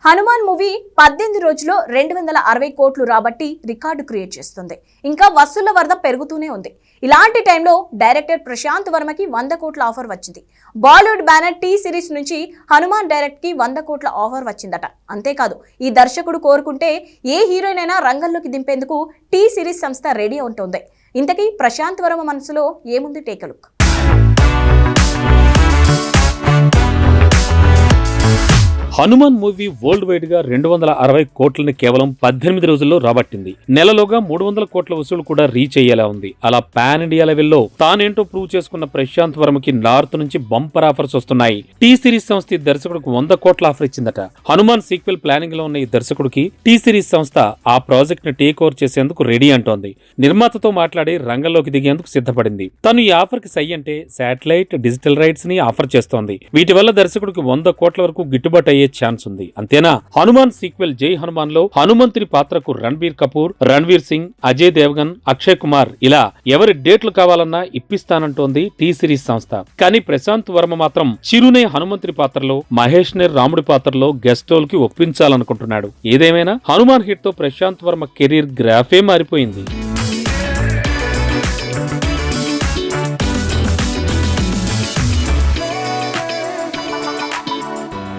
Hanuman movie 18 రోజుల్లో 260 కోట్లు రాబట్టి రికార్డు క్రియేట్ చేస్తుంది. ఇంకా వసూళ్ల వరద పెరుగుతూనే ఉంది. ఇలాంటి టైంలో డైరెక్టర్ ప్రశాంత్ వర్మకి 100 కోట్ల ఆఫర్ వచ్చింది. బాలీవుడ్ బ్యానర్ టీ సిరీస్ నుంచి హనుమాన్ డైరెక్ట్ కి 100 కోట్ల ఆఫర్ వచ్చిందట. అంతేకాదు, ఈ దర్శకుడు కోరుకుంటే ఏ హీరోయిన్ అయినా రంగంలోకి దింపేందుకు టీ సిరీస్ సంస్థ రెడీ ఉంటుంది. ఇంతకీ ప్రశాంత్ వర్మ మనసులో ఏముంది? Take a look. Hanuman movie world wide గా 260 కోట్లని కేవలం 18 రోజుల్లో రాబట్టింది. నెలలోగా 300 కోట్ల వసూలు కూడా రీచ్ అయ్యేలా ఉంది. అలా పాన్ ఇండియా లెవెల్లో తానేంటో ప్రూవ్ చేసుకున్న ప్రశాంత్ వర్మకి నార్త్ నుంచి బంపర్ ఆఫర్స్ వస్తున్నాయి. టీ సిరీస్ సంస్థ ఈ దర్శకుడికి 100 కోట్ల ఆఫర్ ఇచ్చిందట. హనుమాన్ సీక్వెల్ ప్లానింగ్ లో ఉన్న ఈ దర్శకుడికి టీ సిరీస్ సంస్థ ఆ ప్రాజెక్ట్ ని టేక్ ఓవర్ చేసేందుకు రెడీ అంటోంది. నిర్మాతతో మాట్లాడి రంగంలోకి దిగేందుకు సిద్ధపడింది. తను ఈ ఆఫర్ కి సై అంటే శాటిలైట్, డిజిటల్ రైట్స్ ని ఆఫర్ చేస్తోంది. వీటి వల్ల దర్శకుడికి 100 కోట్ల వరకు గిట్టుబాటు అయ్యే ఛాన్స్ ఉంది. అంతేనా, హనుమాన్ సీక్వెల్ జై హనుమాన్ లో హనుమంతుని పాత్రకు రణబీర్ కపూర్, రణ్వీర్ సింగ్, అజయ్ దేవగన్, అక్షయ్ కుమార్ ఇలా ఎవరి డేట్లు కావాలన్నా ఇప్పిస్తానంటోంది టీ సిరీస్ సంస్థ. కానీ ప్రశాంత్ వర్మ మాత్రం చిరునే హనుమంతుని పాత్రలో, మహేష్ నే రాముడి పాత్రలో గెస్ట్ రోల్ కి ఒప్పించాలనుకుంటున్నాడు. ఏదేమైనా హనుమాన్ హిట్ తో ప్రశాంత్ వర్మ కెరీర్ గ్రాఫే మారిపోయింది.